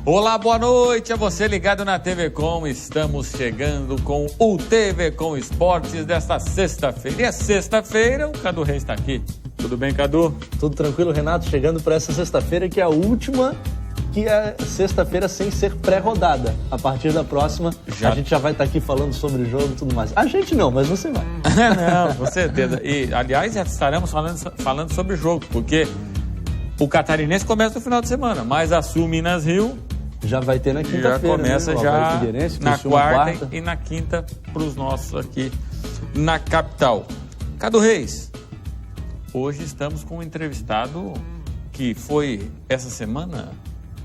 Olá, boa noite a você ligado na TV Com. Estamos chegando com o TV Com Esportes desta sexta-feira. E é sexta-feira, o Cadu Reis está aqui. Tudo bem, Cadu? Tudo tranquilo, Renato. Chegando para essa sexta-feira, que é a última, que é sexta-feira sem ser pré-rodada. A partir da próxima, a gente já vai estar aqui falando sobre o jogo e tudo mais. A gente não, mas você vai. Não, com certeza. E, aliás, já estaremos falando sobre o jogo, porque o Catarinense começa no final de semana, mas a Sul Minas Rio já vai ter na quinta-feira. Já começa, né? já na quarta e na quinta para os nossos aqui na capital. Cadu Reis, hoje estamos com um entrevistado que foi, essa semana,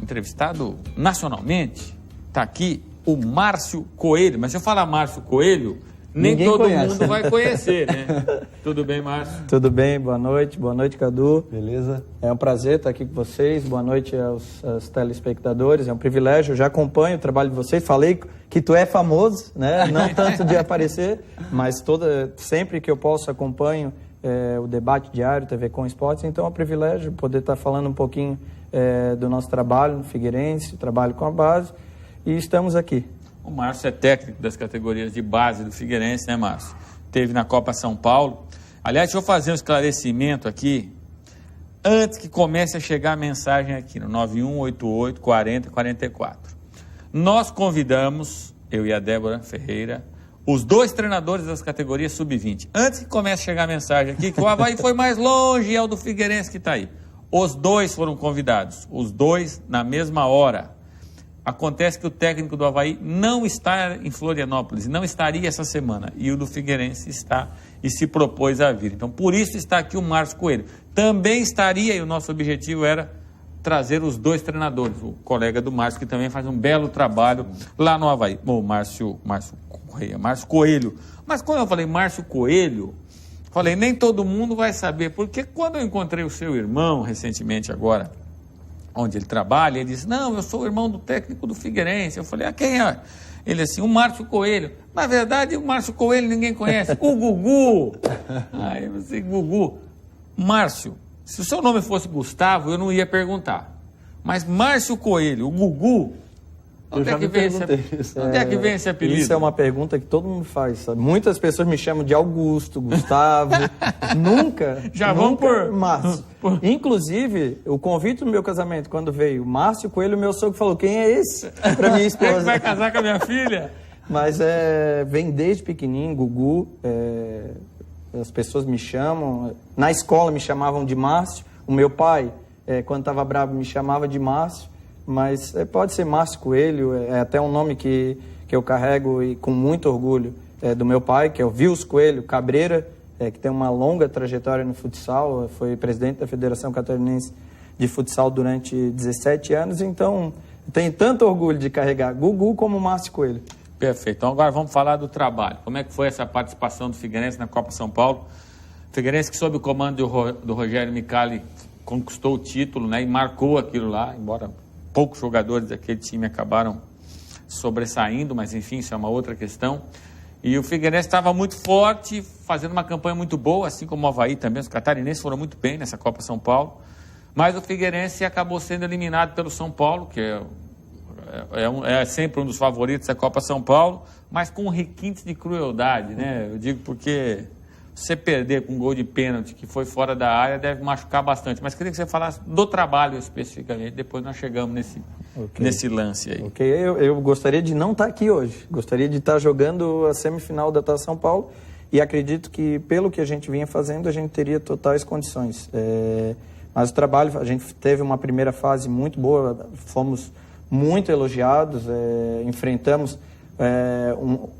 entrevistado nacionalmente. Está aqui o Márcio Coelho. Mas se eu falar Márcio Coelho, nem todo mundo vai conhecer, né? Tudo bem, Márcio? Tudo bem, boa noite, Cadu. Beleza? É um prazer estar aqui com vocês, boa noite aos telespectadores, é um privilégio, eu já acompanho o trabalho de vocês, falei que tu é famoso, né? Não tanto de aparecer, mas sempre que eu posso acompanho o debate diário, TV Com Esportes, então é um privilégio poder estar falando um pouquinho do nosso trabalho no Figueirense, trabalho com a base, e estamos aqui. O Márcio é técnico das categorias de base do Figueirense, né, Márcio? Teve na Copa São Paulo. Aliás, deixa eu fazer um esclarecimento aqui, antes que comece a chegar a mensagem aqui no 9188-4044. Nós convidamos, eu e a Débora Ferreira, os dois treinadores das categorias sub-20. Antes que comece a chegar a mensagem aqui, que o Avaí foi mais longe e é o do Figueirense que está aí. Os dois foram convidados, os dois na mesma hora. Acontece que o técnico do Avaí não está em Florianópolis, não estaria essa semana, e o do Figueirense está e se propôs a vir. Então, por isso está aqui o Márcio Coelho. Também estaria, e o nosso objetivo era trazer os dois treinadores, o colega do Márcio, que também faz um belo trabalho lá no Avaí. O Márcio Coelho. Mas quando eu falei Márcio Coelho, falei, nem todo mundo vai saber, porque quando eu encontrei o seu irmão recentemente agora, onde ele trabalha, ele disse, não, eu sou o irmão do técnico do Figueirense. Eu falei, quem é? Ele assim, o Márcio Coelho. Na verdade, o Márcio Coelho ninguém conhece, o Gugu. Aí eu disse, Gugu. Márcio, se o seu nome fosse Gustavo, eu não ia perguntar. Mas Márcio Coelho, o Gugu, onde é que vem esse apelido? Isso é uma pergunta que todo mundo faz, sabe? Muitas pessoas me chamam de Augusto, Gustavo, nunca vão por Márcio. Inclusive, o convite do meu casamento, quando veio Márcio Coelho, meu sogro falou, quem é esse? Para minha esposa. Quem vai casar com a minha filha? Mas vem desde pequenininho, Gugu, as pessoas me chamam, na escola me chamavam de Márcio, o meu pai, quando estava bravo, me chamava de Márcio, mas pode ser Márcio Coelho, é até um nome que eu carrego e com muito orgulho do meu pai, que é o Vils Coelho Cabreira, que tem uma longa trajetória no futsal, foi presidente da Federação Catarinense de Futsal durante 17 anos, então tenho tanto orgulho de carregar Gugu como Márcio Coelho. Perfeito, então agora vamos falar do trabalho. Como é que foi essa participação do Figueirense na Copa São Paulo? Figueirense que sob o comando do Rogério Micali conquistou o título, né, e marcou aquilo lá, embora poucos jogadores daquele time acabaram sobressaindo, mas enfim, isso é uma outra questão. E o Figueirense estava muito forte, fazendo uma campanha muito boa, assim como o Avaí também. Os catarinenses foram muito bem nessa Copa São Paulo. Mas o Figueirense acabou sendo eliminado pelo São Paulo, que é sempre um dos favoritos da Copa São Paulo, mas com requintes de crueldade, né? Eu digo porque você perder com um gol de pênalti que foi fora da área deve machucar bastante. Mas queria que você falasse do trabalho especificamente, depois nós chegamos nesse lance aí. Ok, eu gostaria de não estar aqui hoje, gostaria de estar jogando a semifinal da Taça São Paulo e acredito que pelo que a gente vinha fazendo a gente teria totais condições. Mas o trabalho, a gente teve uma primeira fase muito boa, fomos muito elogiados, enfrentamos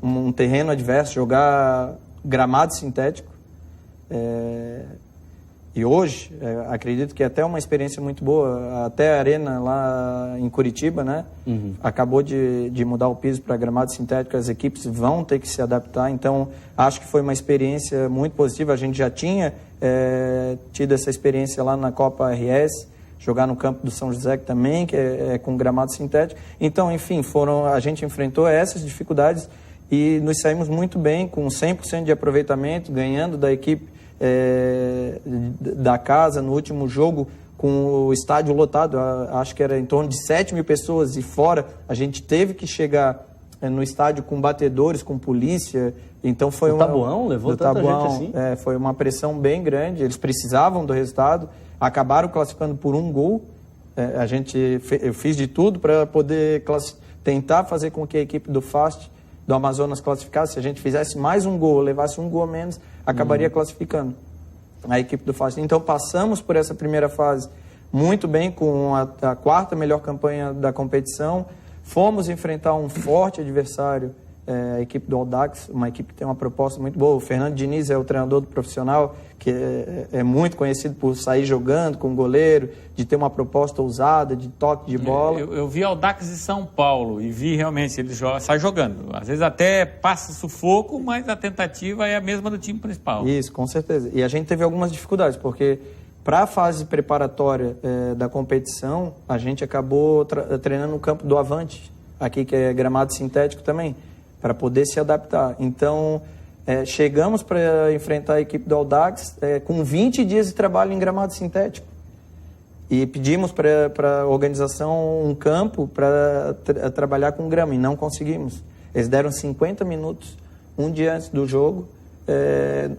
um terreno adverso, jogar gramado sintético, e hoje acredito que é até uma experiência muito boa, até a arena lá em Curitiba, né? Acabou de mudar o piso para gramado sintético, as equipes vão ter que se adaptar, então acho que foi uma experiência muito positiva. A gente já tinha tido essa experiência lá na Copa RS, jogar no campo do São José também, que é com gramado sintético, então enfim, a gente enfrentou essas dificuldades e nos saímos muito bem, com 100% de aproveitamento, ganhando da equipe da casa. No último jogo, com o estádio lotado, acho que era em torno de 7 mil pessoas, e fora a gente teve que chegar no estádio com batedores, com polícia. Então foi o Tabuão levou tanta gente assim? Foi uma pressão bem grande, eles precisavam do resultado, acabaram classificando por 1 gol. Eu fiz de tudo para poder tentar fazer com que a equipe do FAST, do Amazonas, classificasse. Se a gente fizesse mais 1 gol, levasse 1 gol a menos, acabaria classificando a equipe do FAST. Então passamos por essa primeira fase muito bem, com a 4ª melhor campanha da competição. Fomos enfrentar um forte adversário, a equipe do Audax, uma equipe que tem uma proposta muito boa. O Fernando Diniz é o treinador do profissional, que é muito conhecido por sair jogando com o goleiro, de ter uma proposta ousada, de toque de bola. Eu vi Audax de São Paulo e vi realmente, ele sai jogando. Às vezes até passa sufoco, mas a tentativa é a mesma do time principal. Isso, com certeza. E a gente teve algumas dificuldades, porque para a fase preparatória da competição, a gente acabou treinando no campo do Avante, aqui que é gramado sintético também, para poder se adaptar. Então, chegamos para enfrentar a equipe do Audax com 20 dias de trabalho em gramado sintético. E pedimos para a organização um campo para trabalhar com grama, e não conseguimos. Eles deram 50 minutos, um dia antes do jogo,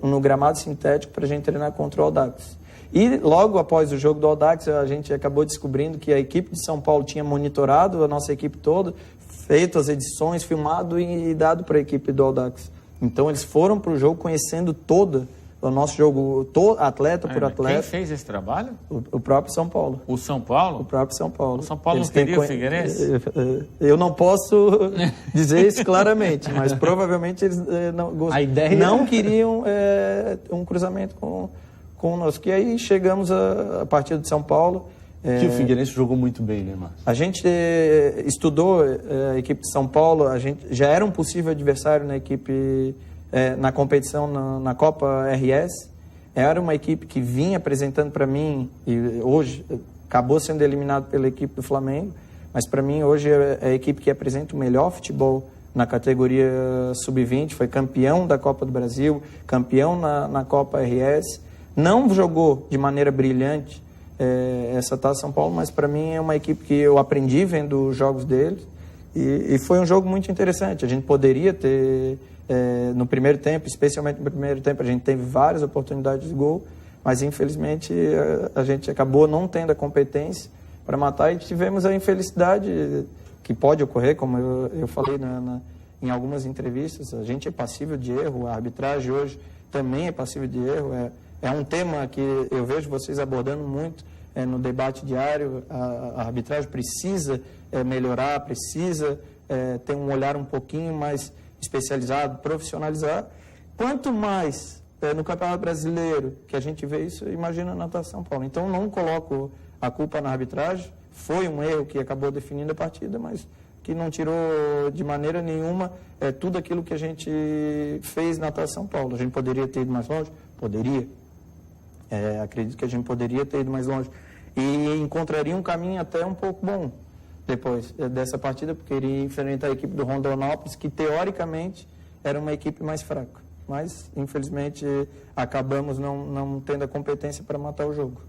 no gramado sintético, para a gente treinar contra o Audax. E logo após o jogo do Audax, a gente acabou descobrindo que a equipe de São Paulo tinha monitorado a nossa equipe toda, feito as edições, filmado e dado para a equipe do Audax. Então eles foram para o jogo conhecendo todo o nosso jogo, atleta por atleta. Quem fez esse trabalho? O próprio São Paulo. O São Paulo? O próprio São Paulo. O São Paulo não queria o Figueirense? Eu não posso dizer isso claramente, mas provavelmente eles não queriam um cruzamento conosco. E aí chegamos a partida de São Paulo. Que o Figueirense jogou muito bem, né, Márcio? A gente estudou a equipe de São Paulo, a gente já era um possível adversário na equipe, na competição na Copa RS. Era uma equipe que vinha apresentando para mim, e hoje acabou sendo eliminado pela equipe do Flamengo, mas para mim hoje é a equipe que apresenta o melhor futebol na categoria sub-20, foi campeão da Copa do Brasil, campeão na Copa RS. Não jogou de maneira brilhante essa Taça São Paulo, mas para mim é uma equipe que eu aprendi vendo os jogos deles, e foi um jogo muito interessante. A gente poderia ter, no primeiro tempo, especialmente no primeiro tempo, a gente teve várias oportunidades de gol, mas infelizmente a gente acabou não tendo a competência para matar, e tivemos a infelicidade que pode ocorrer, como eu falei em algumas entrevistas. A gente é passível de erro, a arbitragem hoje também é passível de erro. É um tema que eu vejo vocês abordando muito no debate diário. A arbitragem precisa melhorar, precisa ter um olhar um pouquinho mais especializado, profissionalizar. Quanto mais no Campeonato Brasileiro que a gente vê isso, imagina na Taça São Paulo. Então, não coloco a culpa na arbitragem. Foi um erro que acabou definindo a partida, mas que não tirou de maneira nenhuma tudo aquilo que a gente fez na Taça São Paulo. A gente poderia ter ido mais longe? Poderia. Acredito que a gente poderia ter ido mais longe. E encontraria um caminho até um pouco bom depois dessa partida, porque iria enfrentar a equipe do Rondonópolis, que teoricamente era uma equipe mais fraca. Mas, infelizmente, acabamos não tendo a competência para matar o jogo.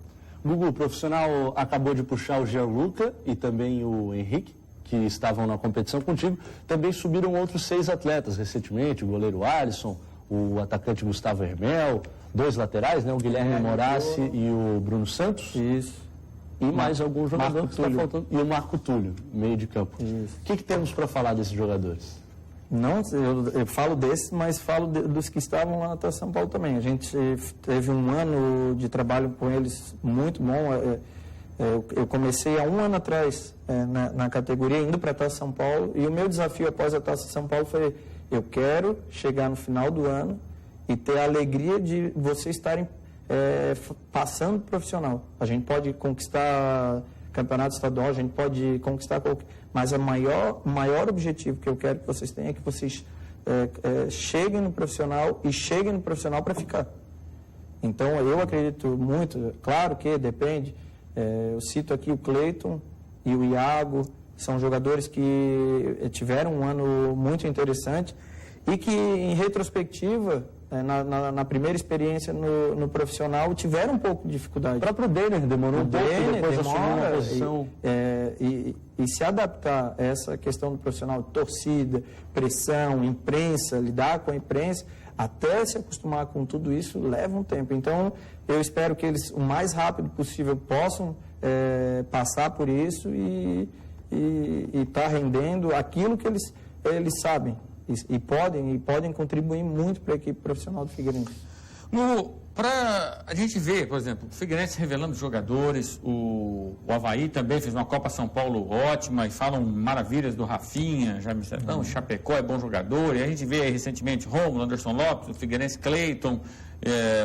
Gugu, o profissional acabou de puxar o Gianluca e também o Henrique, que estavam na competição contigo. Também subiram outros 6 atletas recentemente, o goleiro Alisson, o atacante Gustavo Hermel, 2 laterais, né? O Guilherme Morassi e o Bruno Santos. Isso. E mais algum jogador que está faltando. E o Marco Túlio, meio de campo. Isso. O que temos para falar desses jogadores? Não, eu falo desses, mas falo dos que estavam lá na Taça São Paulo também. A gente teve um ano de trabalho com eles muito bom. Eu comecei há 1 ano atrás na categoria, indo para a Taça São Paulo, e o meu desafio após a Taça São Paulo foi: eu quero chegar no final do ano e ter a alegria de vocês estarem passando profissional. A gente pode conquistar campeonato estadual, a gente pode conquistar qualquer... Mas o maior objetivo que eu quero que vocês tenham é que vocês cheguem no profissional, e cheguem no profissional para ficar. Então, eu acredito muito, claro que depende, eu cito aqui o Cleiton e o Iago, são jogadores que tiveram um ano muito interessante e que, em retrospectiva, na primeira experiência no profissional, tiveram um pouco de dificuldade. O próprio Denner demorou um pouco, depois assumiu uma posição. E se adaptar a essa questão do profissional, torcida, pressão, imprensa, lidar com a imprensa, até se acostumar com tudo isso, leva um tempo. Então, eu espero que eles, o mais rápido possível, possam passar por isso e estar rendendo aquilo que eles sabem e podem contribuir muito para a equipe profissional do Figueirense. Para a gente ver, por exemplo, o Figueirense revelando jogadores, o Avaí também fez uma Copa São Paulo ótima e falam maravilhas do Rafinha, já me disseram, o Chapecó é bom jogador, e a gente vê aí recentemente Romulo, Anderson Lopes, o Figueirense Cleiton,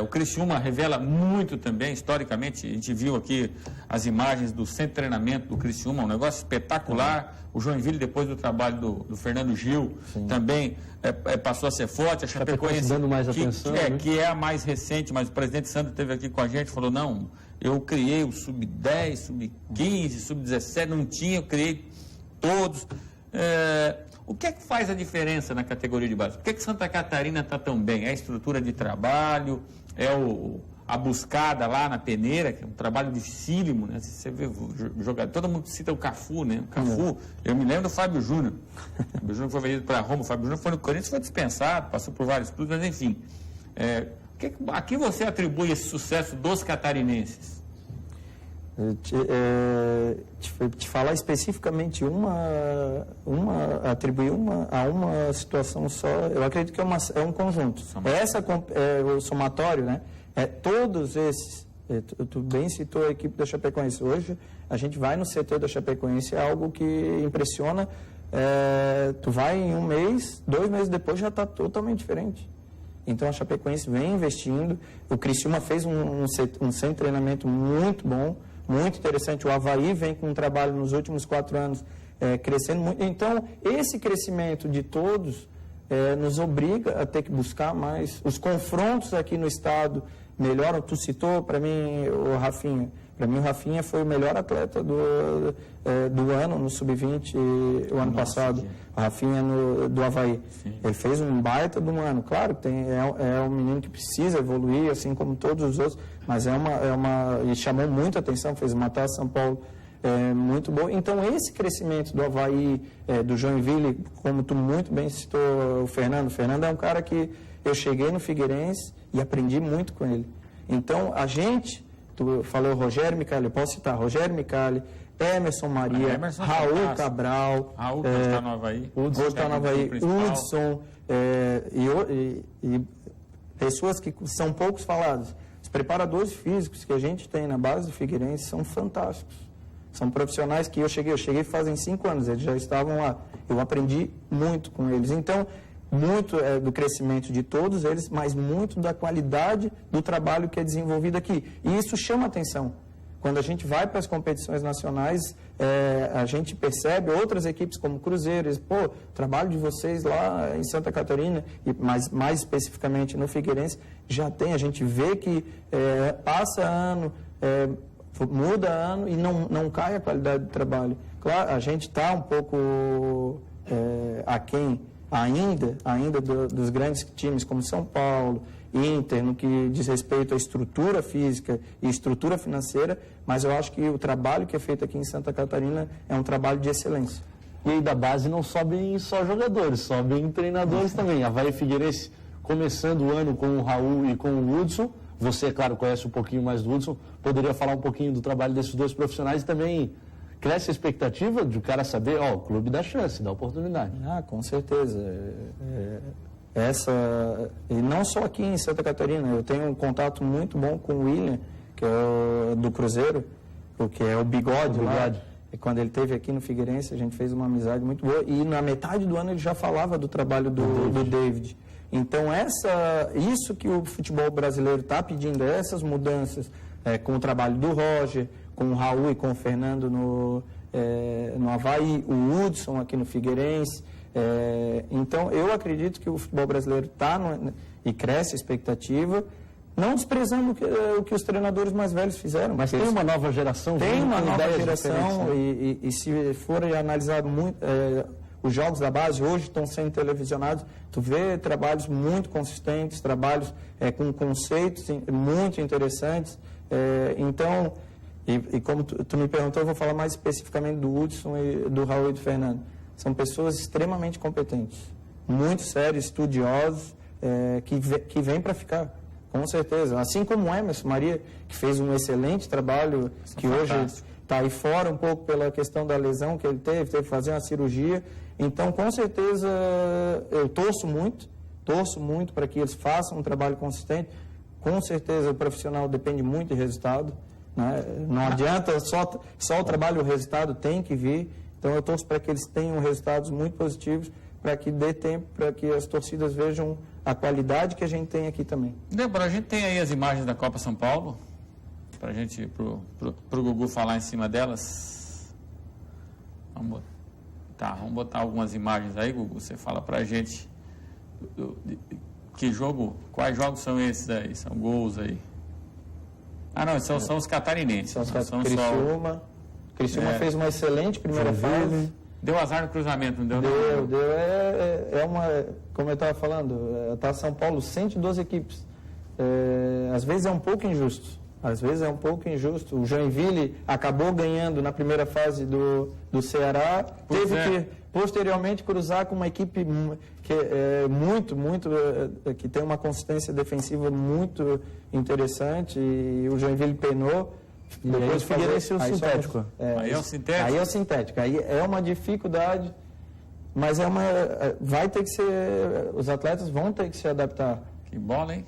o Criciúma revela muito também, historicamente, a gente viu aqui as imagens do centro de treinamento do Criciúma, um negócio espetacular. O Joinville, depois do trabalho do Fernando Gil, também passou a ser forte. A Chapecoense, dando mais atenção, que é a mais recente, mas o presidente Sandro esteve aqui com a gente e falou, não, eu criei o Sub-10, Sub-15, Sub-17, não tinha, eu criei todos. O que é que faz a diferença na categoria de base? Por que Santa Catarina está tão bem? É a estrutura de trabalho, a buscada lá na peneira, que é um trabalho dificílimo, né? Você vê jogador, todo mundo cita o Cafu, né? O Cafu, eu me lembro do Fábio Júnior. O Fábio Júnior foi vendido para Roma, o Fábio Júnior foi no Corinthians, foi dispensado, passou por vários clubes, mas enfim. A que você atribui esse sucesso dos catarinenses? Te falar especificamente atribuir a uma situação só, eu acredito que é um conjunto. O somatório, né? Todos esses, tu bem citou a equipe da Chapecoense. Hoje, a gente vai no CT da Chapecoense, é algo que impressiona. Tu vai em um mês, 2 meses depois já está totalmente diferente. Então, a Chapecoense vem investindo. O Criciúma fez um centro de treinamento muito bom, muito interessante. O Avaí vem com um trabalho nos últimos 4 anos crescendo muito. Então, esse crescimento de todos nos obriga a ter que buscar mais. Os confrontos aqui no estado melhoram. Tu citou para mim o Rafinha. Para mim, o Rafinha foi o melhor atleta do ano no Sub-20 o ano passado. O Rafinha do Avaí. Sim. Ele fez um baita do ano. Claro que é um menino que precisa evoluir, assim como todos os outros, mas e chamou muita atenção, fez uma Taça São Paulo muito boa. Então, esse crescimento do Avaí, do Joinville, como tu muito bem citou o Fernando. O Fernando é um cara que eu cheguei no Figueirense e aprendi muito com ele. Então, tu falou Rogério Micali, eu posso citar Rogério Micali, Emerson Maria, Raul Cabral, Raul está no Avaí, Hudson, e pessoas que são poucos falados. Os preparadores físicos que a gente tem na base do Figueirense são fantásticos. São profissionais que eu cheguei fazem 5 anos, eles já estavam lá. Eu aprendi muito com eles. Então, muito do crescimento de todos eles, mas muito da qualidade do trabalho que é desenvolvido aqui. E isso chama atenção. Quando a gente vai para as competições nacionais, a gente percebe outras equipes como Cruzeiro, o trabalho de vocês lá em Santa Catarina, mas mais especificamente no Figueirense, já tem. A gente vê que passa ano, muda ano e não cai a qualidade do trabalho. Claro, a gente está um pouco aquém ainda dos grandes times como São Paulo, Inter, no que diz respeito à estrutura física e estrutura financeira, mas eu acho que o trabalho que é feito aqui em Santa Catarina é um trabalho de excelência. E aí da base não sobem só jogadores, sobem treinadores também. Avaí Figueirense começando o ano com o Raul e com o Hudson. Você, claro, conhece um pouquinho mais do Hudson, poderia falar um pouquinho do trabalho desses 2 profissionais e também cresce a expectativa de o cara saber, o clube dá chance, dá oportunidade. Com certeza. E não só aqui em Santa Catarina, eu tenho um contato muito bom com o William, que é do Cruzeiro, que é o Bigode lá. E quando ele esteve aqui no Figueirense, a gente fez uma amizade muito boa. E na metade do ano ele já falava do trabalho do David. Então, isso que o futebol brasileiro está pedindo, essas mudanças, com o trabalho do Roger, com o Raul e com o Fernando no Avaí, o Hudson aqui no Figueirense. Então, eu acredito que o futebol brasileiro está e cresce a expectativa, não desprezando o que os treinadores mais velhos fizeram. Mas tem uma nova geração. Tem uma nova geração e se for analisado muito, os jogos da base hoje estão sendo televisionados, tu vê trabalhos muito consistentes, trabalhos com conceitos muito interessantes. Então, e como tu me perguntou, eu vou falar mais especificamente do Hudson e do Raul e do Fernando. São pessoas extremamente competentes, muito sérios, estudiosos, que vêm para ficar, com certeza. Assim como o Emerson Maria, que fez um excelente trabalho, que hoje está aí fora um pouco pela questão da lesão que ele teve que fazer uma cirurgia. Então, com certeza, eu torço muito para que eles façam um trabalho consistente. Com certeza, o profissional depende muito de resultado, né? Não adianta só o trabalho, o resultado tem que vir. Então, eu torço para que eles tenham resultados muito positivos, para que dê tempo para que as torcidas vejam a qualidade que a gente tem aqui também. Débora, a gente tem aí as imagens da Copa São Paulo, para a gente, pro Gugu falar em cima delas. Vamos botar algumas imagens aí, Gugu. Você fala para a gente quais jogos são esses aí? São gols aí? Ah, não, são os catarinenses. Criciúma fez uma excelente primeira fase. Deu azar no cruzamento, não deu? Deu. Como eu estava falando, tá São Paulo, 112 equipes. Às vezes é um pouco injusto. O Joinville acabou ganhando na primeira fase do Ceará. Teve que, posteriormente, cruzar com uma equipe que tem uma consistência defensiva muito interessante. E o Joinville penou. Depois o Figueirense é o sintético. Aí é o sintético? Aí é o sintético. Aí é uma dificuldade, mas vai ter que ser... Os atletas vão ter que se adaptar. Que bola, hein?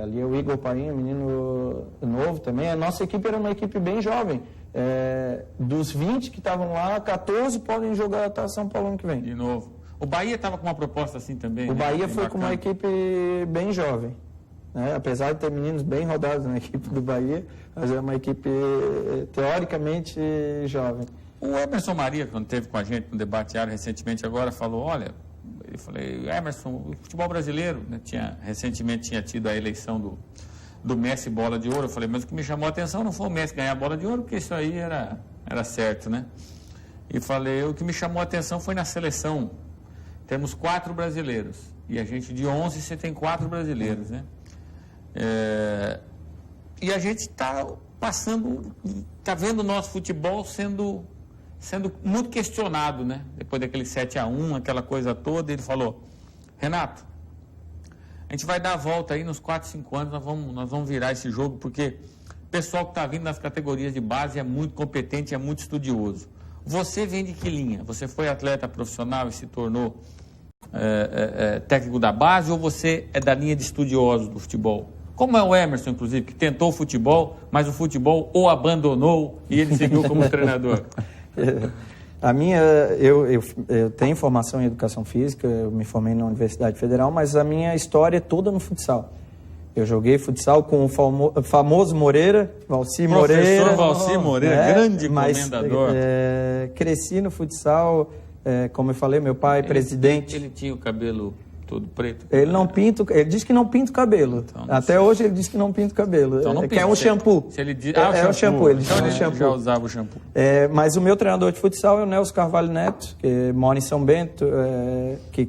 Ali é o Igor Painho, menino novo também. A nossa equipe era uma equipe bem jovem. Dos 20 que estavam lá, 14 podem jogar a Taça São Paulo ano que vem. De novo. O Bahia estava com uma proposta assim também, O Bahia foi com uma equipe bem jovem. Apesar de ter meninos bem rodados na equipe do Bahia, mas é uma equipe teoricamente jovem. O Emerson Maria, quando esteve com a gente no debate diário recentemente agora, falou, eu falei, Emerson, o futebol brasileiro, né, recentemente tinha tido a eleição do Messi bola de ouro. Eu falei, mas o que me chamou a atenção não foi o Messi ganhar a bola de ouro, porque isso aí era certo, né? E falei, o que me chamou a atenção foi na seleção. Temos 4 brasileiros, e a gente de 11, você tem 4 brasileiros, né? E a gente está vendo o nosso futebol sendo muito questionado, né? Depois daquele 7-1, aquela coisa toda, ele falou, Renato, a gente vai dar a volta aí nos 4, 5 anos, nós vamos virar esse jogo, porque o pessoal que está vindo nas categorias de base é muito competente, é muito estudioso. Você vem de que linha? Você foi atleta profissional e se tornou técnico da base, ou você é da linha de estudiosos do futebol? Como é o Emerson, inclusive, que tentou o futebol, mas o futebol o abandonou e ele seguiu como treinador? Eu tenho formação em educação física, eu me formei na Universidade Federal, mas a minha história é toda no futsal. Eu joguei futsal com o famoso Moreira, Valci Moreira. Professor Valci Moreira, grande comendador. Cresci no futsal, como eu falei, meu pai presidente. Ele tinha o cabelo todo preto? Ele diz que não pinta o cabelo. Então, até hoje ele diz que não pinta o cabelo. Então não pinta. Que é um shampoo. Se ele diz, o shampoo. Ele então ele shampoo. Já usava o shampoo. Mas o meu treinador de futsal é o Nelson Carvalho Neto, que mora em São Bento, que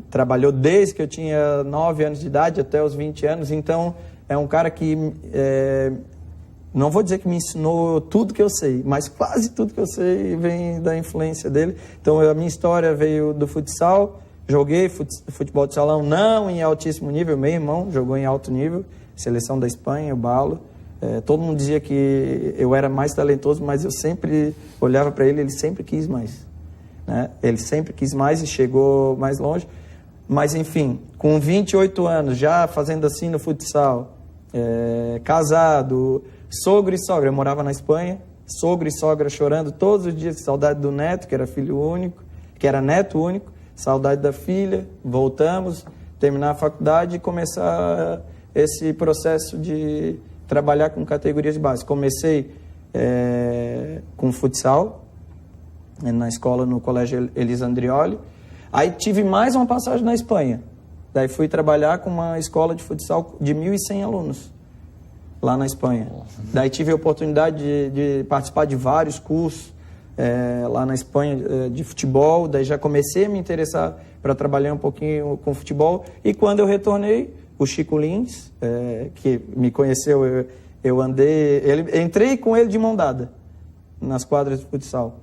trabalhou desde que eu tinha 9 anos de idade até os 20 anos. Então é um cara que... não vou dizer que me ensinou tudo que eu sei, mas quase tudo que eu sei vem da influência dele. Então a minha história veio do futsal. Joguei futebol de salão, não em altíssimo nível. Meu irmão jogou em alto nível, seleção da Espanha, o Balo. Todo mundo dizia que eu era mais talentoso, mas eu sempre olhava para ele sempre quis mais. Né? Ele sempre quis mais e chegou mais longe. Mas, enfim, com 28 anos, já fazendo assim no futsal, casado, sogro e sogra. Eu morava na Espanha, sogro e sogra chorando todos os dias, saudade do neto, que era filho único, que era neto único. Saudade da filha, voltamos, terminar a faculdade e começar esse processo de trabalhar com categorias de base. Comecei com futsal, na escola, no Colégio Elisa Andrioli. Aí tive mais uma passagem na Espanha. Daí fui trabalhar com uma escola de futsal de 1.100 alunos, lá na Espanha. Daí tive a oportunidade de participar de vários cursos, lá na Espanha de futebol, daí já comecei a me interessar para trabalhar um pouquinho com futebol, e quando eu retornei, o Chico Lins, que me conheceu, eu entrei com ele de mão dada nas quadras de futsal.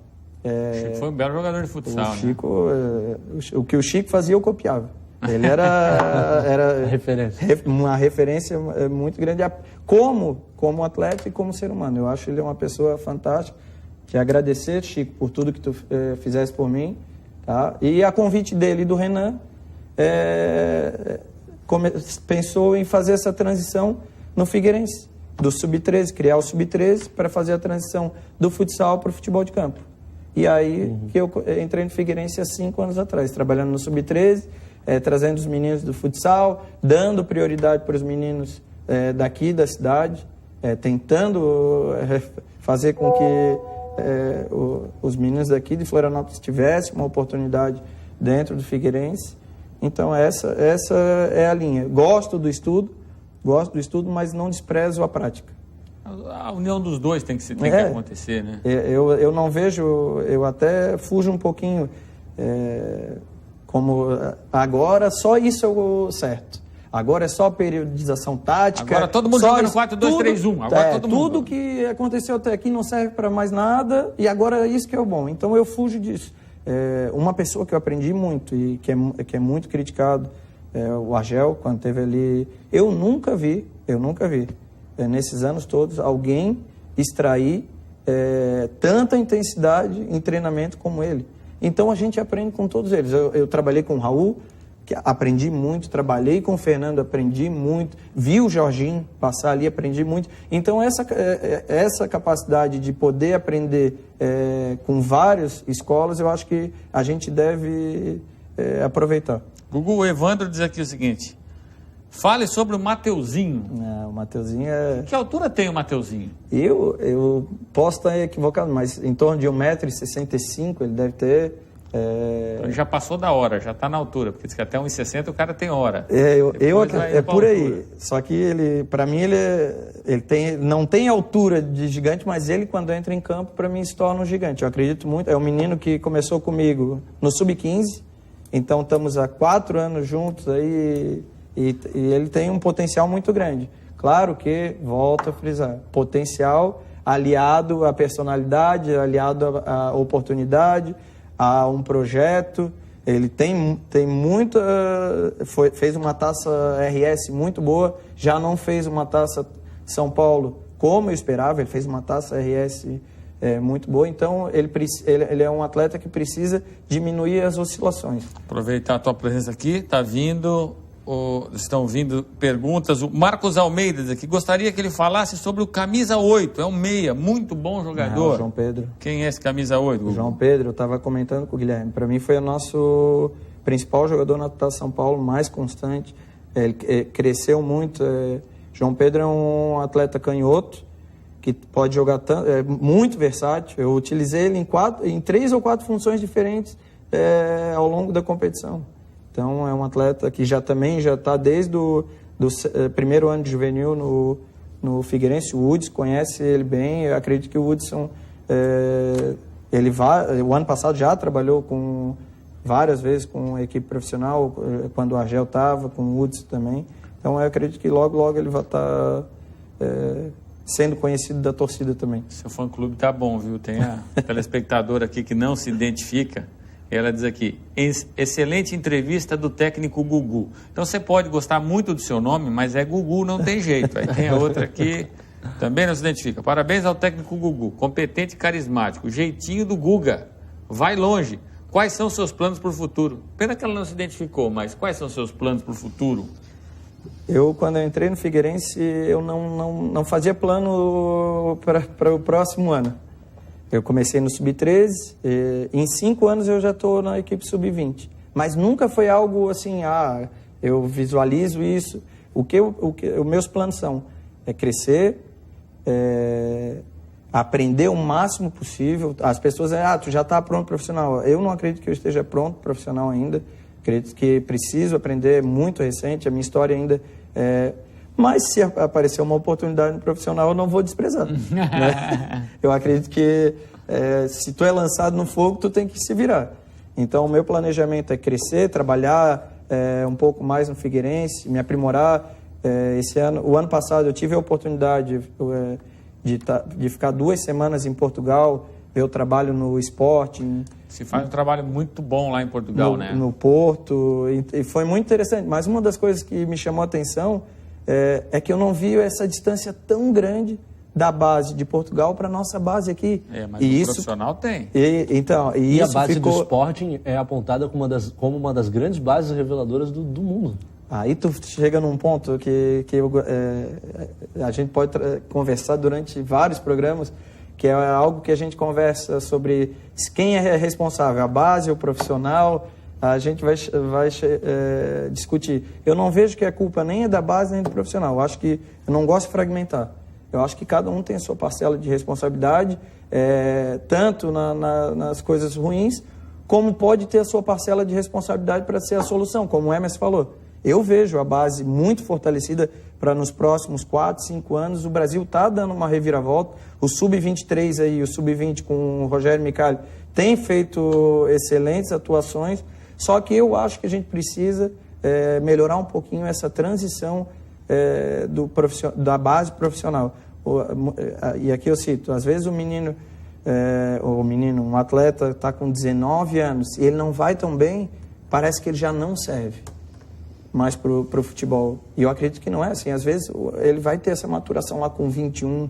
Chico foi um belo jogador de futsal, o Chico, o que o Chico fazia eu copiava. Ele era uma referência muito grande como atleta e como ser humano. Eu acho ele uma pessoa fantástica. Quero agradecer, Chico, por tudo que tu fizeste por mim. Tá? E a convite dele e do Renan, pensou em fazer essa transição no Figueirense, do Sub-13, criar o Sub-13 para fazer a transição do futsal para o futebol de campo. E aí que eu entrei no Figueirense há 5 anos atrás, trabalhando no Sub-13, trazendo os meninos do futsal, dando prioridade para os meninos daqui da cidade, tentando fazer com que os meninos daqui de Florianópolis tivessem uma oportunidade dentro do Figueirense. Então essa é a linha. Gosto do estudo, mas não desprezo a prática. A união dos dois tem que acontecer, né? Eu não vejo, eu até fujo um pouquinho, como agora só isso é o certo. Agora é só periodização tática. Agora todo mundo joga no 4-2-3-1. Agora tudo que aconteceu até aqui não serve para mais nada, e agora é isso que é o bom. Então eu fujo disso. Uma pessoa que eu aprendi muito e que é muito criticado, o Argel, quando teve ali, eu nunca vi, nesses anos todos, alguém extrair tanta intensidade em treinamento como ele. Então a gente aprende com todos eles. Eu trabalhei com o Raul, que aprendi muito, trabalhei com o Fernando, aprendi muito, vi o Jorginho passar ali, aprendi muito. Então essa capacidade de poder aprender com várias escolas, eu acho que a gente deve aproveitar. Gugu, o Evandro diz aqui o seguinte: fale sobre o Mateuzinho. O Mateuzinho Que altura tem o Mateuzinho? Eu posso estar equivocado, mas em torno de 1,65 m ele deve ter. Ele já passou da hora, já está na altura, porque diz que até 1,60 m o cara tem hora. É por aí. Só que para mim, não tem altura de gigante, mas ele, quando entra em campo, para mim se torna um gigante. Eu acredito muito. É um menino que começou comigo no Sub-15, então estamos há 4 anos juntos aí, e ele tem um potencial muito grande. Claro que, volto a frisar, potencial aliado à personalidade, aliado à oportunidade, a um projeto. Ele tem muita... fez uma taça RS muito boa, já não fez uma taça São Paulo como eu esperava, ele fez uma taça RS muito boa, então ele é um atleta que precisa diminuir as oscilações. Aproveitar a tua presença aqui, estão vindo perguntas. O Marcos Almeida diz aqui, gostaria que ele falasse sobre o camisa 8, é um meia, muito bom jogador. O João Pedro. Quem é esse camisa 8? O João Pedro, eu estava comentando com o Guilherme, para mim foi o nosso principal jogador na Taça São Paulo, mais constante, ele cresceu muito. João Pedro é um atleta canhoto, que pode jogar muito versátil. Eu utilizei ele em 3 ou 4 funções diferentes ao longo da competição. Então, é um atleta que já está desde o primeiro ano de juvenil no Figueirense. O Hudson conhece ele bem. Eu acredito que o Hudson, o ano passado já trabalhou várias vezes com a equipe profissional, quando o Argel estava, com o Hudson também. Então, eu acredito que logo, logo ele vai estar sendo conhecido da torcida também. Seu fã-clube tá bom, viu? Tem a telespectadora aqui que não se identifica. Ela diz aqui, excelente entrevista do técnico Gugu. Então você pode gostar muito do seu nome, mas é Gugu, não tem jeito. Aí tem a outra aqui, também não se identifica. Parabéns ao técnico Gugu, competente e carismático, jeitinho do Guga, vai longe. Quais são seus planos para o futuro? Pena que ela não se identificou, mas quais são seus planos para o futuro? Quando eu entrei no Figueirense, eu não fazia plano para o próximo ano. Eu comecei no Sub-13, em 5 anos eu já estou na equipe Sub-20. Mas nunca foi algo assim, eu visualizo isso. Os meus planos são crescer, aprender o máximo possível. As pessoas dizem, tu já está pronto profissional. Eu não acredito que eu esteja pronto profissional ainda. Acredito que preciso aprender, muito recente, a minha história ainda Mas se aparecer uma oportunidade no profissional, eu não vou desprezar. Né? Eu acredito que se tu é lançado no fogo, tu tem que se virar. Então, o meu planejamento é crescer, trabalhar um pouco mais no Figueirense, me aprimorar. O ano passado eu tive a oportunidade de ficar 2 semanas em Portugal, ver o trabalho no Sporting. Se faz um trabalho muito bom lá em Portugal, né? No Porto, e foi muito interessante. Mas uma das coisas que me chamou a atenção é que eu não vi essa distância tão grande da base de Portugal para a nossa base aqui. Mas o profissional tem. E a base do Sporting é apontada como uma das grandes bases reveladoras do mundo. Aí tu chega num ponto que a gente pode conversar durante vários programas, que é algo que a gente conversa sobre quem é responsável, a base, o profissional, a gente vai discutir. Eu não vejo que a culpa nem é da base nem do profissional. Eu não gosto de fragmentar. Eu acho que cada um tem a sua parcela de responsabilidade, tanto nas coisas ruins, como pode ter a sua parcela de responsabilidade para ser a solução, como o Emerson falou. Eu vejo a base muito fortalecida para nos próximos 4, 5 anos. O Brasil está dando uma reviravolta. O Sub-23 aí, o Sub-20 com o Rogério Micali tem feito excelentes atuações. Só que eu acho que a gente precisa melhorar um pouquinho essa transição da base profissional. E aqui eu cito, às vezes um atleta está com 19 anos e ele não vai tão bem, parece que ele já não serve mais para o futebol. E eu acredito que não é assim. Às vezes ele vai ter essa maturação lá com 21,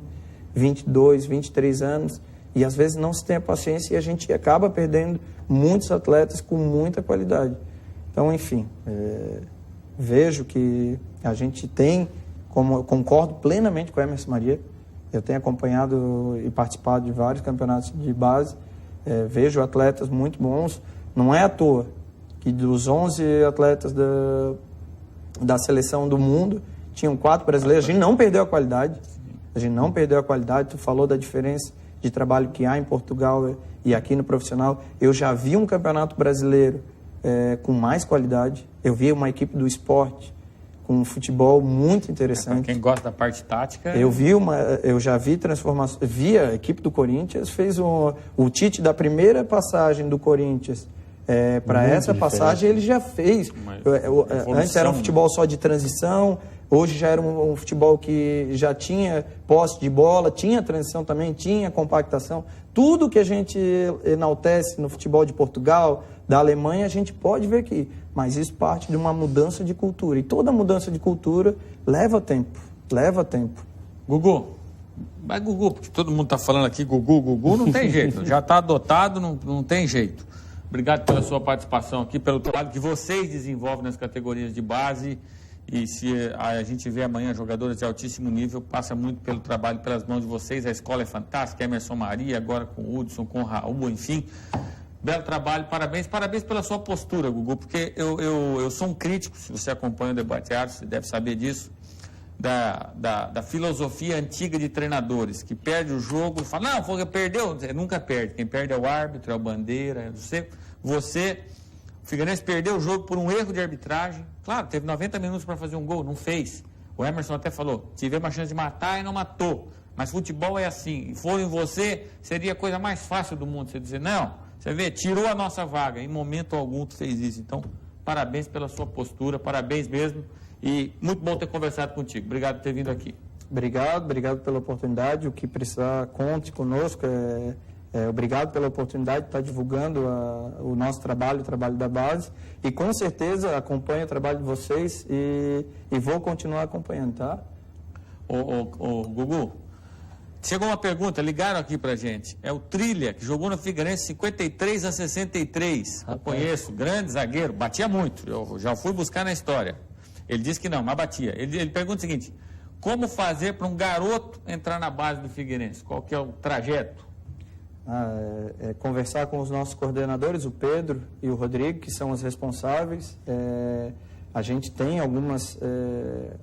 22, 23 anos e às vezes não se tem a paciência e a gente acaba perdendo muitos atletas com muita qualidade. Então, enfim, vejo que a gente tem, concordo plenamente com o Emerson Maria, eu tenho acompanhado e participado de vários campeonatos de base, vejo atletas muito bons, não é à toa que dos 11 atletas da seleção do mundo, tinham 4 brasileiros. A gente não perdeu a qualidade. Tu falou da diferença de trabalho que há em Portugal e aqui no profissional. Eu já vi um campeonato brasileiro com mais qualidade. Eu vi uma equipe do esporte com um futebol muito interessante. Quem gosta da parte tática... Eu já vi transformação. Vi a equipe do Corinthians, fez o Tite da primeira passagem do Corinthians. Para essa passagem ele já fez. Antes era um futebol só de transição, hoje já era um futebol que já tinha posse de bola, tinha transição também, tinha compactação. Tudo que a gente enaltece no futebol de Portugal, da Alemanha, a gente pode ver aqui. Mas isso parte de uma mudança de cultura. E toda mudança de cultura leva tempo. Gugu, porque todo mundo está falando aqui, Gugu, não tem jeito. Já está adotado, não tem jeito. Obrigado pela sua participação aqui, pelo trabalho que vocês desenvolvem nas categorias de base. E se a gente vê amanhã jogadores de altíssimo nível, passa muito pelo trabalho, pelas mãos de vocês. A escola é fantástica, Emerson Maria, agora com o Hudson, com o Raul, enfim. Belo trabalho, parabéns pela sua postura, Gugu, porque eu sou um crítico, se você acompanha o Debate Árbitro, você deve saber disso, da filosofia antiga de treinadores, que perde o jogo e fala, não, perdeu, nunca perde, quem perde é o árbitro, é o bandeira, é você, o Figueirense perdeu o jogo por um erro de arbitragem, claro, teve 90 minutos para fazer um gol, não fez, o Emerson até falou, tivemos uma chance de matar e não matou, mas futebol é assim, for em você, seria a coisa mais fácil do mundo, você dizer, não, você vê, tirou a nossa vaga, em momento algum tu fez isso, então, parabéns pela sua postura, parabéns mesmo, e muito bom ter conversado contigo. Obrigado por ter vindo aqui. Obrigado pela oportunidade. O que precisar, conte conosco. Obrigado pela oportunidade de estar divulgando o nosso trabalho, o trabalho da base. E com certeza acompanho o trabalho de vocês e vou continuar acompanhando, tá? Gugu, chegou uma pergunta, ligaram aqui pra gente. É o Trilha, que jogou no Figueirense 53-63. Eu conheço, grande zagueiro, batia muito. Eu já fui buscar na história. Ele disse que não, mas batia. Ele pergunta o seguinte, como fazer para um garoto entrar na base do Figueirense? Qual que é o trajeto? Conversar com os nossos coordenadores, o Pedro e o Rodrigo, que são os responsáveis. A gente tem algumas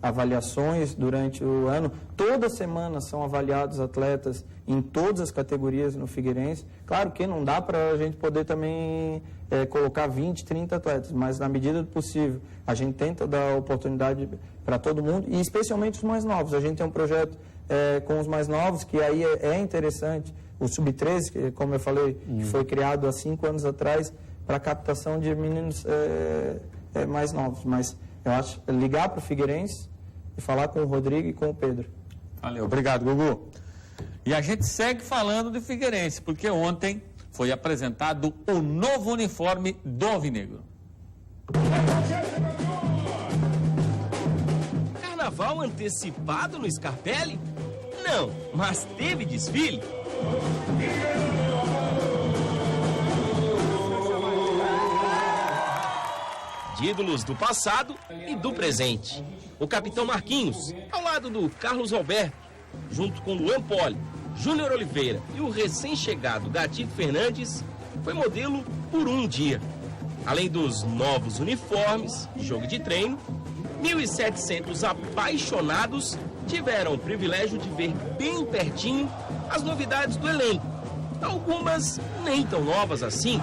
avaliações durante o ano. Toda semana são avaliados atletas em todas as categorias no Figueirense. Claro que não dá para a gente poder também colocar 20, 30 atletas, mas na medida do possível a gente tenta dar oportunidade para todo mundo e especialmente os mais novos. A gente tem um projeto com os mais novos que aí é interessante. o Sub-13, que, como eu falei, que foi criado há 5 anos atrás para captação de meninos mais novos. Mas eu acho ligar para o Figueirense e falar com o Rodrigo e com o Pedro. Valeu, obrigado, Gugu. E a gente segue falando de Figueirense, porque ontem foi apresentado o novo uniforme do Alvinegro. Carnaval antecipado no Scarpelli? Não, mas teve desfile. De ídolos do passado e do presente. O capitão Marquinhos, ao lado do Carlos Alberto, junto com Luan Poli, Júnior Oliveira e o recém-chegado Gatito Fernandes, foi modelo por um dia. Além dos novos uniformes, jogo de treino, 1.700 apaixonados tiveram o privilégio de ver bem pertinho as novidades do elenco. Algumas nem tão novas assim.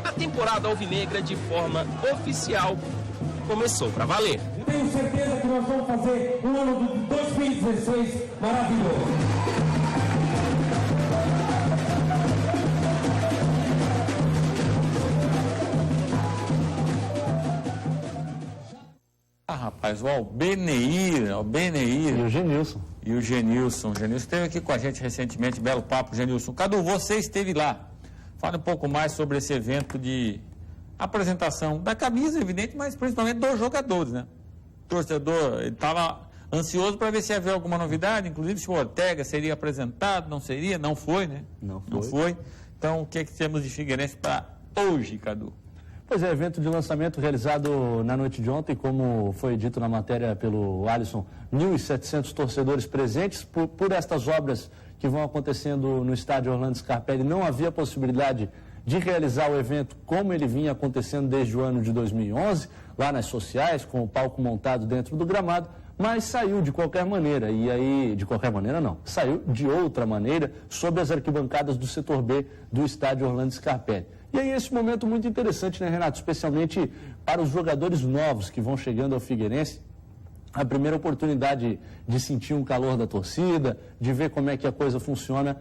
A temporada alvinegra de forma oficial começou para valer. Tenho certeza que nós vamos fazer um ano de 2016 maravilhoso. Rapaz, o Albeneir. E o Genilson. E o Genilson. O Genilson esteve aqui com a gente recentemente, belo papo, Genilson. Cadu, você esteve lá. Fala um pouco mais sobre esse evento de apresentação da camisa, evidente, mas principalmente dos jogadores, né? O torcedor estava ansioso para ver se havia alguma novidade, inclusive se o Ortega seria apresentado, não seria, não foi, né? Não foi. Então, o que é que temos de Figueirense para hoje, Cadu? Pois é, evento de lançamento realizado na noite de ontem, como foi dito na matéria pelo Alisson, 1.700 torcedores presentes. Por estas obras que vão acontecendo no estádio Orlando Scarpelli, não havia possibilidade de realizar o evento como ele vinha acontecendo desde o ano de 2011, lá nas sociais, com o palco montado dentro do gramado, mas saiu de qualquer maneira, e aí, de qualquer maneira não, saiu de outra maneira, sob as arquibancadas do setor B do estádio Orlando Scarpelli. E aí esse momento muito interessante, né, Renato? Especialmente para os jogadores novos que vão chegando ao Figueirense. A primeira oportunidade de sentir um calor da torcida, de ver como é que a coisa funciona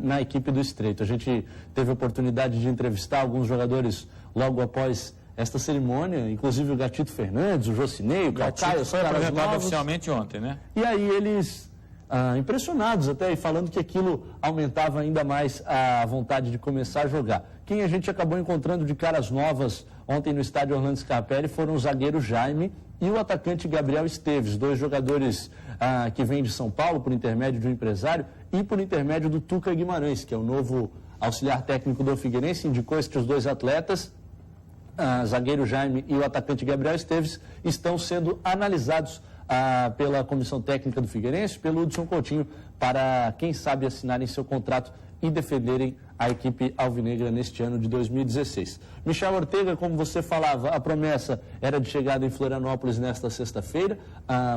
na equipe do Estreito. A gente teve a oportunidade de entrevistar alguns jogadores logo após esta cerimônia, inclusive o Gatito Fernandes, o Jocinei, o Calcaia, os caras apresentado novos. oficialmente ontem, né? E aí eles... impressionados até, e falando que aquilo aumentava ainda mais a vontade de começar a jogar. Quem a gente acabou encontrando de caras novas ontem no estádio Orlando Scarpelli foram o zagueiro Jaime e o atacante Gabriel Esteves, dois jogadores que vêm de São Paulo por intermédio de um empresário e por intermédio do Tuca Guimarães, que é o novo auxiliar técnico do Figueirense, indicou estes dois atletas. Zagueiro Jaime e o atacante Gabriel Esteves estão sendo analisados pela comissão técnica do Figueirense, pelo Hudson Coutinho, para, quem sabe, assinarem seu contrato e defenderem a equipe alvinegra neste ano de 2016. Michel Ortega, como você falava, a promessa era de chegada em Florianópolis nesta sexta-feira.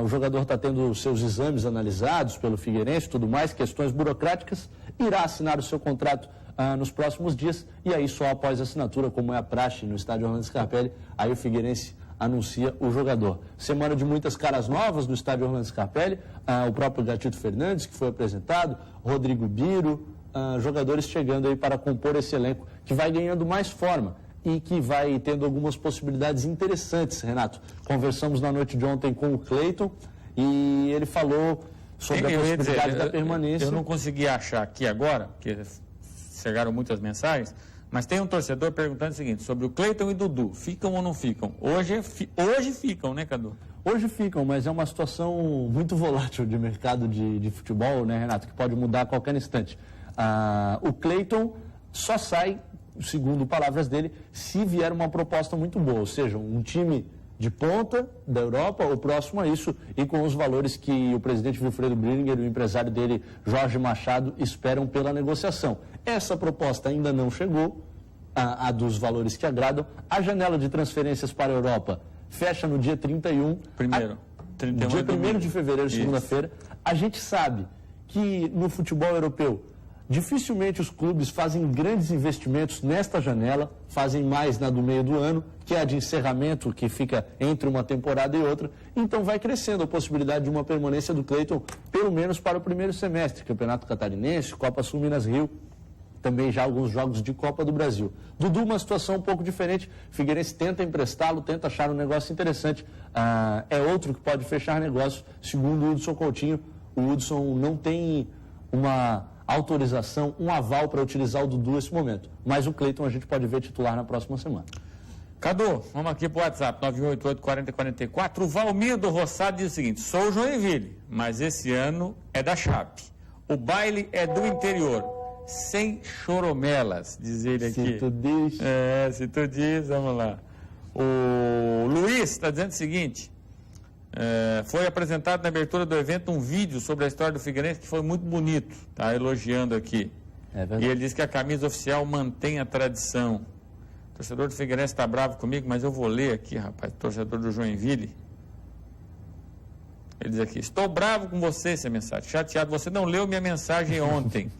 O jogador está tendo seus exames analisados pelo Figueirense, tudo mais, questões burocráticas, irá assinar o seu contrato nos próximos dias, e aí só após a assinatura, como é a praxe no estádio Orlando Scarpelli, aí o Figueirense anuncia o jogador. Semana de muitas caras novas no estádio Orlando Scarpelli, o próprio Gatito Fernandes, que foi apresentado, Rodrigo Biro, jogadores chegando aí para compor esse elenco, que vai ganhando mais forma e que vai tendo algumas possibilidades interessantes, Renato. Conversamos na noite de ontem com o Cleiton e ele falou sobre a possibilidade da permanência. Eu não consegui achar aqui agora, porque chegaram muitas mensagens, mas tem um torcedor perguntando o seguinte, sobre o Cleiton e Dudu, ficam ou não ficam? Hoje ficam, né, Cadu? Hoje ficam, mas é uma situação muito volátil de mercado de futebol, né, Renato, que pode mudar a qualquer instante. O Cleiton só sai, segundo palavras dele, se vier uma proposta muito boa, ou seja, um time de ponta da Europa ou próximo a isso e com os valores que o presidente Wilfredo Brininger e o empresário dele, Jorge Machado, esperam pela negociação. Essa proposta ainda não chegou, a dos valores que agradam. A janela de transferências para a Europa fecha no dia 31. Dia 1º de fevereiro, segunda-feira. A gente sabe que no futebol europeu Dificilmente os clubes fazem grandes investimentos nesta janela, fazem mais na do meio do ano, que é a de encerramento, que fica entre uma temporada e outra. Então vai crescendo a possibilidade de uma permanência do Cleiton, pelo menos para o primeiro semestre. Campeonato Catarinense, Copa Sul Minas Rio, também já alguns jogos de Copa do Brasil. Dudu, uma situação um pouco diferente. Figueirense tenta emprestá-lo, tenta achar um negócio interessante. É outro que pode fechar negócio, segundo o Hudson Coutinho. O Hudson não tem uma autorização, um aval para utilizar o Dudu nesse momento. Mas o Cleiton a gente pode ver titular na próxima semana. Cadu, vamos aqui para o WhatsApp, 988-4044. O Valmir do Roçado diz o seguinte: sou o Joinville, mas esse ano é da Chape. O baile é do interior, sem choromelas, diz ele aqui. Se tu diz. Se tu diz, vamos lá. O Luiz está dizendo o seguinte: foi apresentado na abertura do evento um vídeo sobre a história do Figueirense que foi muito bonito, tá elogiando aqui. É verdade. E ele diz que a camisa oficial mantém a tradição. O torcedor do Figueirense está bravo comigo, mas eu vou ler aqui, rapaz, torcedor do Joinville. Ele diz aqui: estou bravo com você, essa mensagem, chateado, você não leu minha mensagem ontem,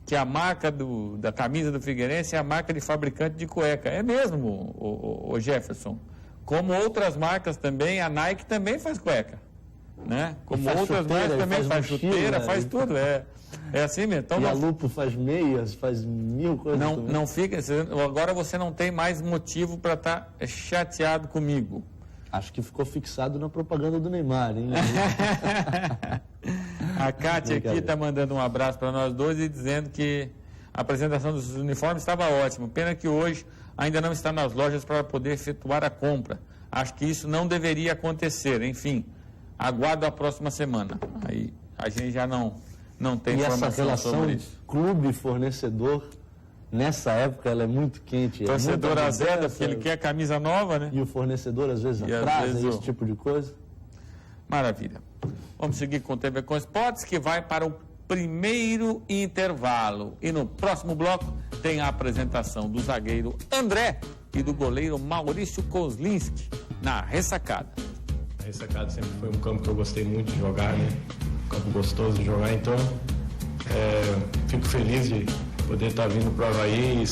que a marca da camisa do Figueirense é a marca de fabricante de cueca. É mesmo, o Jefferson. Como outras marcas também, a Nike também faz cueca, né? Como outras marcas também faz chuteira, faz tudo, é assim mesmo. Então, e a Lupo faz meias, faz mil coisas. Não fica, agora você não tem mais motivo para estar chateado comigo. Acho que ficou fixado na propaganda do Neymar, hein? A Kátia aqui está mandando um abraço para nós dois e dizendo que a apresentação dos uniformes estava ótima. Pena que hoje ainda não está nas lojas para poder efetuar a compra. Acho que isso não deveria acontecer. Enfim, aguardo a próxima semana. Aí a gente já não tem informação essa relação sobre isso. Clube-fornecedor, nessa época, ela é muito quente. Torcedor azeda, porque ele quer camisa nova, né? E o fornecedor, às vezes, atrasa esse tipo de coisa. Maravilha. Vamos seguir com o TV com Esportes, que vai para o primeiro intervalo. E no próximo bloco tem a apresentação do zagueiro André e do goleiro Maurício Kozlinski na Ressacada. A Ressacada sempre foi um campo que eu gostei muito de jogar, né? Um campo gostoso de jogar, então fico feliz de poder estar vindo para o Avaí